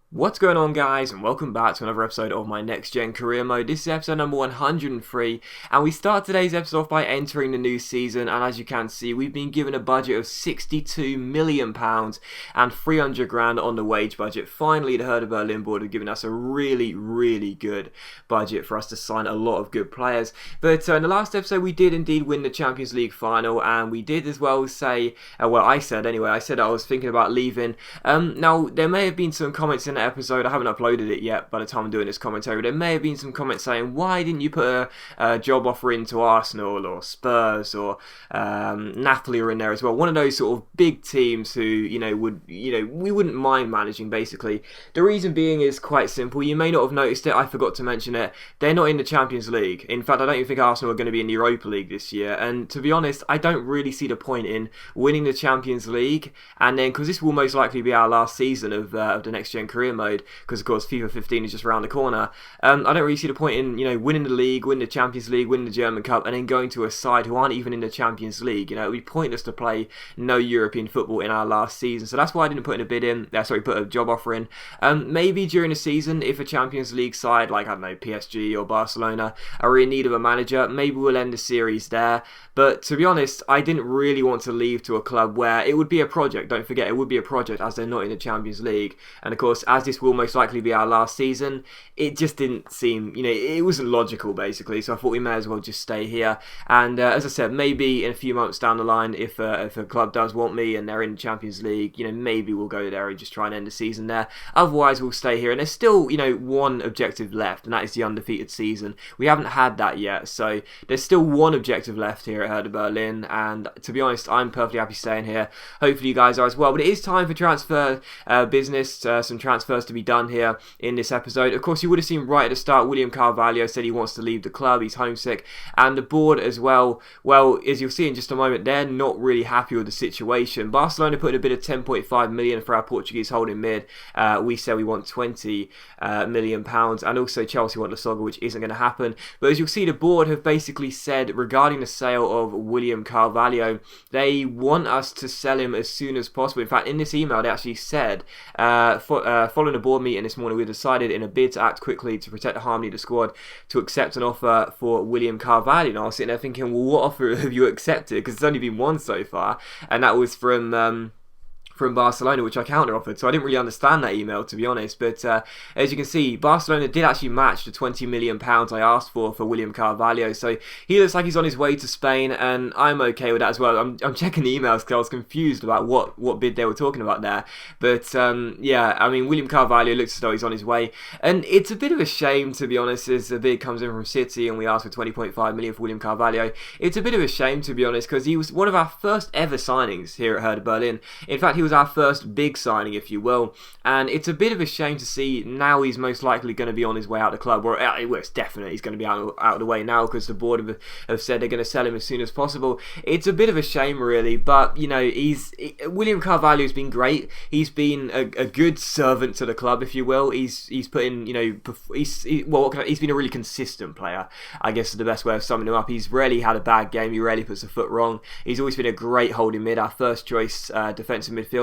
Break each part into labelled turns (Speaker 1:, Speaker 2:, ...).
Speaker 1: What's going on, guys, and welcome back to another episode of my Next Gen Career Mode. This is episode number 103, and we start today's episode off by entering the new season. And as you can see, we've been given a budget of £62 million and 300 grand on the wage budget. Finally, the Hertha Berlin board have given us a really good budget for us to sign a lot of good players. But in the last episode, we did indeed win the Champions League final, and we did as well say, I said I was thinking about leaving. Now, there may have been some comments in episode. I haven't uploaded it yet by the time I'm doing this commentary. There may have been some comments saying, why didn't you put a job offer into Arsenal or Spurs or Napoli are in there as well? One of those sort of big teams who, we wouldn't mind managing basically. The reason being is quite simple. You may not have noticed it. I forgot to mention it. They're not in the Champions League. In fact, I don't even think Arsenal are going to be in the Europa League this year. And to be honest, I don't really see the point in winning the Champions League. And then, because this will most likely be our last season of the Next Gen Career Mode, because of course FIFA 15 is just around the corner. I don't really see the point in winning the league, winning the Champions League, winning the German Cup, and then going to a side who aren't even in the Champions League. It would be pointless to play no European football in our last season. So that's why I didn't put a job offer in. Maybe during the season, if a Champions League side like, I don't know, PSG or Barcelona are in need of a manager, maybe we'll end the series there. But to be honest, I didn't really want to leave to a club where it would be a project. Don't forget, it would be a project as they're not in the Champions League. And of course, as this will most likely be our last season, it just didn't seem, it wasn't logical basically. So I thought we may as well just stay here. And as I said, maybe in a few months down the line, if a club does want me and they're in the Champions League, maybe we'll go there and just try and end the season there. Otherwise, we'll stay here. And there's still, one objective left, and that is the undefeated season. We haven't had that yet, so there's still one objective left here at Hertha Berlin. And to be honest, I'm perfectly happy staying here. Hopefully, you guys are as well. But it is time for transfer business. Some transfers to be done here in this episode. Of course, you would have seen right at the start, William Carvalho said he wants to leave the club. He's homesick, and the board as well. Well, as you'll see in just a moment, they're not really happy with the situation. Barcelona put in a bid of 10.5 million for our Portuguese holding mid. We said we want 20 million pounds, and also Chelsea want Lasogga, which isn't going to happen. But as you'll see, the board have basically said regarding the sale of William Carvalho, they want us to sell him as soon as possible. In fact, in this email, they actually said, following a board meeting this morning, we decided in a bid to act quickly to protect the harmony of the squad to accept an offer for William Carvalho. And I was sitting there thinking, well, what offer have you accepted? Because it's only been one so far, and that was from Barcelona, which I counter-offered. So I didn't really understand that email, to be honest. But as you can see, Barcelona did actually match the £20 million I asked for William Carvalho. So he looks like he's on his way to Spain, and I'm okay with that as well. I'm checking the emails because I was confused about what bid they were talking about there. But William Carvalho looks as though he's on his way. And it's a bit of a shame, to be honest, as the bid comes in from City and we asked for 20.5 million for William Carvalho. It's a bit of a shame, to be honest, because he was one of our first ever signings here at Hertha Berlin. In fact, he was our first big signing, if you will, and it's a bit of a shame to see now he's most likely going to be on his way out of the club, or it's definitely he's going to be out of the way now because the board have said they're going to sell him as soon as possible. It's a bit of a shame, really, but William Carvalho has been great. He's been a good servant to the club, if you will. He's put in, he's been a really consistent player, I guess is the best way of summing him up. He's rarely had a bad game. He rarely puts a foot wrong. He's always been a great holding mid, our first choice defensive midfielder.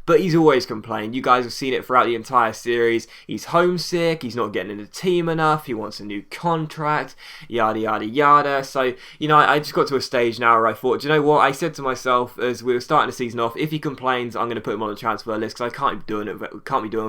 Speaker 1: But he's always complained. You guys have seen it throughout the entire series. He's homesick. He's not getting in the team enough. He wants a new contract. Yada, yada, yada. So, I just got to a stage now where I thought, do you know what? I said to myself as we were starting the season off, if he complains, I'm going to put him on the transfer list because I can't be doing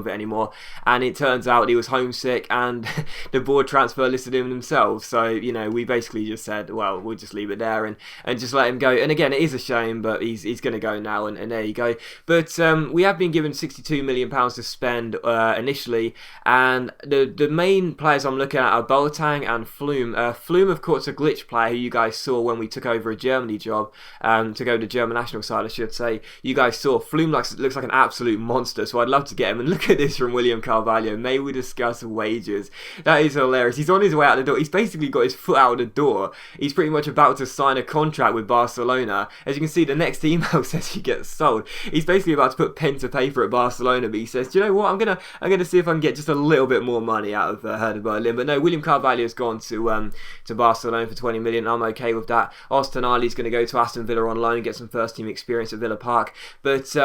Speaker 1: it anymore. And it turns out he was homesick and the board transfer listed him themselves. So, we basically just said, well, we'll just leave it there and just let him go. And again, it is a shame, but he's going to go now and there you go. But we have been given £62 million to spend initially, and the main players I'm looking at are Boateng and Flume. Flume, of course, a glitch player who you guys saw when we took over a Germany job, to go to the German national side, I should say. You guys saw Flume looks like an absolute monster, so I'd love to get him. And look at this from William Carvalho. May we discuss wages? That is hilarious. He's on his way out the door. He's basically got his foot out of the door. He's pretty much about to sign a contract with Barcelona. As you can see, the next email says he gets sold. He's basically about to put pen to paper at Barcelona, but he says, do you know what, I'm gonna see if I can get just a little bit more money out of Hertha Berlin. But no, William Carvalho has gone to Barcelona for 20 million. I'm okay with that. Austin Ali's going to go to Aston Villa on loan and get some first team experience at Villa Park. But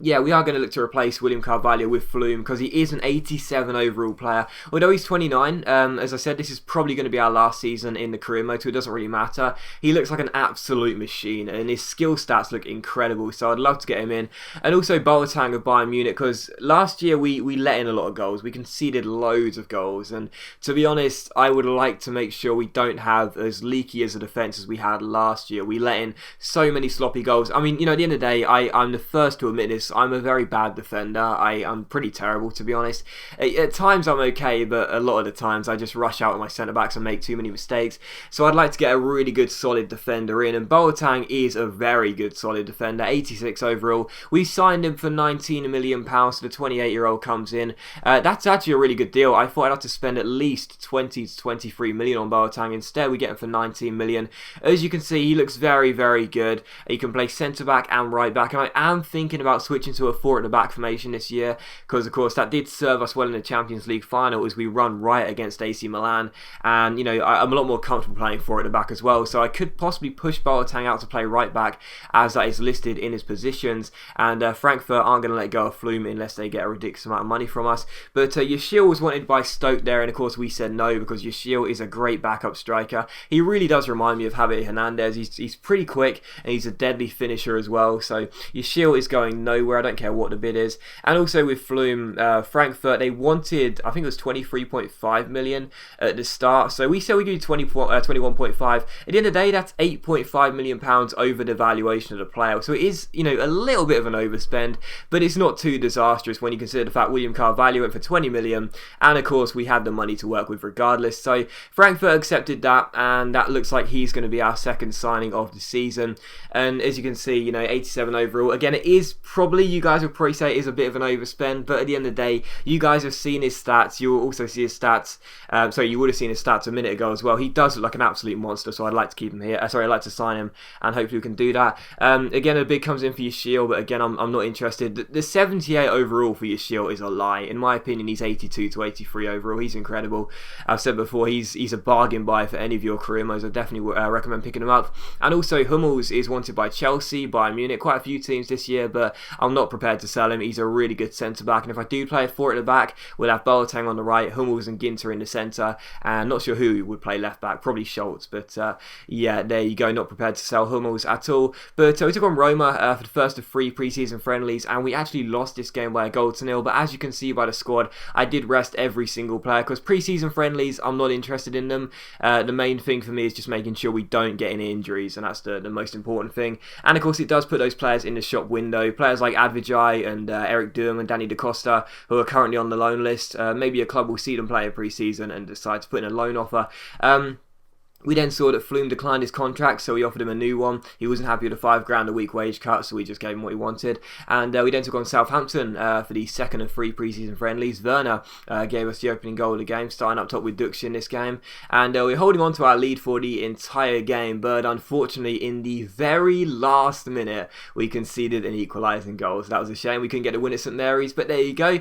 Speaker 1: yeah, we are going to look to replace William Carvalho with Flume because he is an 87 overall player. Although he's 29, as I said, this is probably going to be our last season in the career mode, so it doesn't really matter. He looks like an absolute machine, and his skill stats look incredible, so I'd love to get him in. And also Boateng of Bayern Munich, because last year we let in a lot of goals. We conceded loads of goals, and to be honest, I would like to make sure we don't have as leaky as a defence as we had last year. We let in so many sloppy goals. I mean, at the end of the day, I'm the first to admit this. I'm a very bad defender. I'm pretty terrible, to be honest. At times I'm okay, but a lot of the times I just rush out with my centre-backs and make too many mistakes. So I'd like to get a really good solid defender in, and Boateng is a very good solid defender, 86 overall. We signed him for £19 million, so the 28-year-old comes in. That's actually a really good deal. I thought I'd have to spend at least 20 to 23 million on Boateng. Instead, we get him for 19 million. As you can see, he looks very, very good. He can play centre-back and right-back, and I am thinking about switching to a 4 at the back formation this year, because of course that did serve us well in the Champions League final as we run right against AC Milan, and I'm a lot more comfortable playing 4 at the back as well, so I could possibly push Boateng out to play right back as that is listed in his positions, and Frankfurt aren't going to let go of Flume unless they get a ridiculous amount of money from us. But Yashil was wanted by Stoke there, and of course we said no because Yashil is a great backup striker. He really does remind me of Javier Hernandez. He's pretty quick and he's a deadly finisher as well, so Yashil is going nowhere. I don't care what the bid is. And also with Flume, Frankfurt, they wanted, I think it was 23.5 million at the start, so we said we give you 21.5. At the end of the day, that's 8.5 million pounds over the valuation of the player, so it is a little bit of an overspend, but it's not too disastrous when you consider the fact William Carvalho went for 20 million, and of course we had the money to work with regardless. So Frankfurt accepted that, and that looks like he's going to be our second signing of the season. And as you can see, 87 overall. Again, it is probably, you guys would probably say it is a bit of an overspend, but at the end of the day, you guys have seen his stats. You will also see his stats. You would have seen his stats a minute ago as well. He does look like an absolute monster, so I'd like to keep him here. I'd like to sign him, and hopefully we can do that. Again, a bid comes in for Yashil, but again, I'm not interested. The 78 overall for Yashil is a lie. In my opinion, he's 82 to 83 overall. He's incredible. I've said before, he's a bargain buy for any of your career modes. I definitely recommend picking him up. And also, Hummels is wanted by Chelsea, Bayern Munich, quite a few teams this year, but I'm not prepared to sell him. He's a really good centre-back, and if I do play a 4 at the back, we'll have Boateng on the right, Hummels and Ginter in the centre, and not sure who would play left-back, probably Schultz, but yeah, there you go, not prepared to sell Hummels at all. But we took on Roma for the first of 3 pre-season friendlies, and we actually lost this game by a goal to nil, but as you can see by the squad, I did rest every single player, because pre-season friendlies, I'm not interested in them. The main thing for me is just making sure we don't get any injuries, and that's the most important thing. And of course, it does put those players in the shop window, players like Advijay and Eric Durm and Danny Da Costa, who are currently on the loan list. Maybe a club will see them play a pre-season and decide to put in a loan offer. We then saw that Flume declined his contract, so we offered him a new one. He wasn't happy with a £5,000 a week wage cut, so we just gave him what he wanted. And we then took on Southampton for the second of 3 pre-season friendlies. Werner gave us the opening goal of the game, starting up top with Dux in this game. And we're holding on to our lead for the entire game, but unfortunately, in the very last minute, we conceded an equalising goal. So that was a shame. We couldn't get a win at St Mary's, but there you go.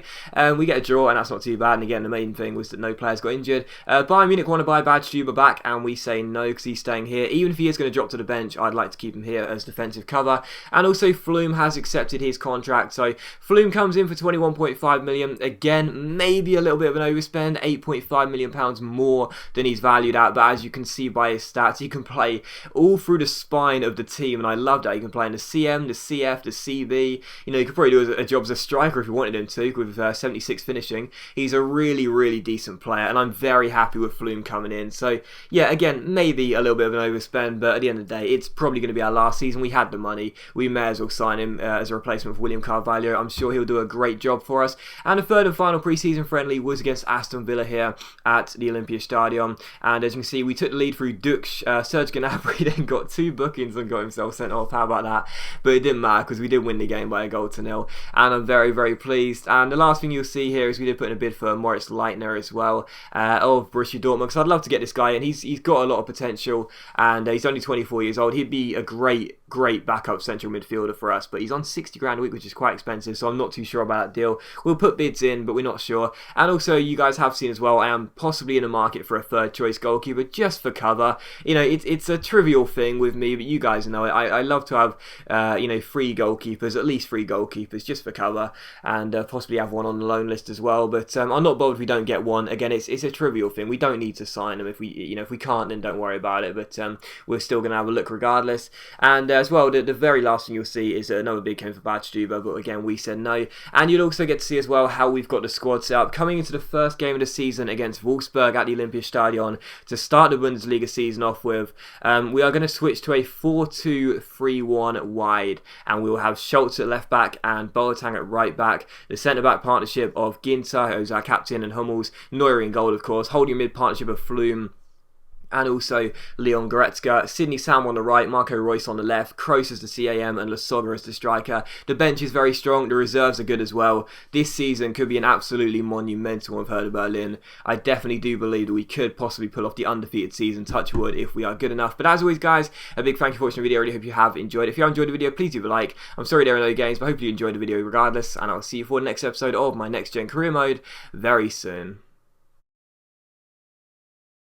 Speaker 1: We get a draw, and that's not too bad. And again, the main thing was that no players got injured. Bayern Munich want to buy Badstuber back, and we say no because he's staying here. Even if he is going to drop to the bench, I'd like to keep him here as defensive cover. And also Flume has accepted his contract, so Flume comes in for 21.5 million. Again, maybe a little bit of an overspend, 8.5 million pounds more than he's valued at, but as you can see by his stats, he can play all through the spine of the team, and I love that. He can play in the CM, the CF, the CB. He could probably do a job as a striker if he wanted him to, with 76 finishing. He's a really, really decent player, and I'm very happy with Flume coming in. So yeah, again, maybe a little bit of an overspend, but at the end of the day, it's probably going to be our last season. We had the money. We may as well sign him as a replacement for William Carvalho. I'm sure he'll do a great job for us. And the third and final pre-season friendly was against Aston Villa here at the Olympia Stadium. And as you can see, we took the lead through Dux. Serge Gnabry then got 2 bookings and got himself sent off. How about that? But it didn't matter because we did win the game by a goal to nil. And I'm very, very pleased. And the last thing you'll see here is we did put in a bid for Moritz Leitner as well of Borussia Dortmund, because I'd love to get this guy in. He's got a lot of potential, and he's only 24 years old. He'd be a great great backup central midfielder for us, but he's on 60 grand a week, which is quite expensive, so I'm not too sure about that deal. We'll put bids in, but we're not sure. And also, you guys have seen as well, I am possibly in the market for a third choice goalkeeper just for cover. You know, it's a trivial thing with me, but you guys know it. I love to have, you know, 3 goalkeepers, at least 3 goalkeepers just for cover, and possibly have one on the loan list as well. But I'm not bothered if we don't get one. Again, it's a trivial thing. We don't need to sign them. If we can't, then don't worry about it. But we're still going to have a look regardless. And as well, the very last thing you'll see is another big game for Badstuber, but again, we said no. And you'll also get to see as well how we've got the squad set up coming into the first game of the season against Wolfsburg at the Olympiastadion to start the Bundesliga season off with. We are going to switch to a 4-2-3-1 wide, and we will have Schultz at left back and Boateng at right back. The centre back partnership of Ginter, who's our captain, and Hummels. Neuer in goal, of course. Holding mid partnership of Flume and also Leon Goretzka. Sidney Sam on the right, Marco Reus on the left, Kroos as the CAM and Lasogga as the striker. The bench is very strong, the reserves are good as well. This season could be an absolutely monumental one for Hertha Berlin. I definitely do believe that we could possibly pull off the undefeated season, touch wood, if we are good enough. But as always, guys, a big thank you for watching the video. I really hope you have enjoyed. If you have enjoyed the video, please leave a like. I'm sorry there are no games, but hopefully you enjoyed the video regardless, and I'll see you for the next episode of my Next Gen Career Mode very soon.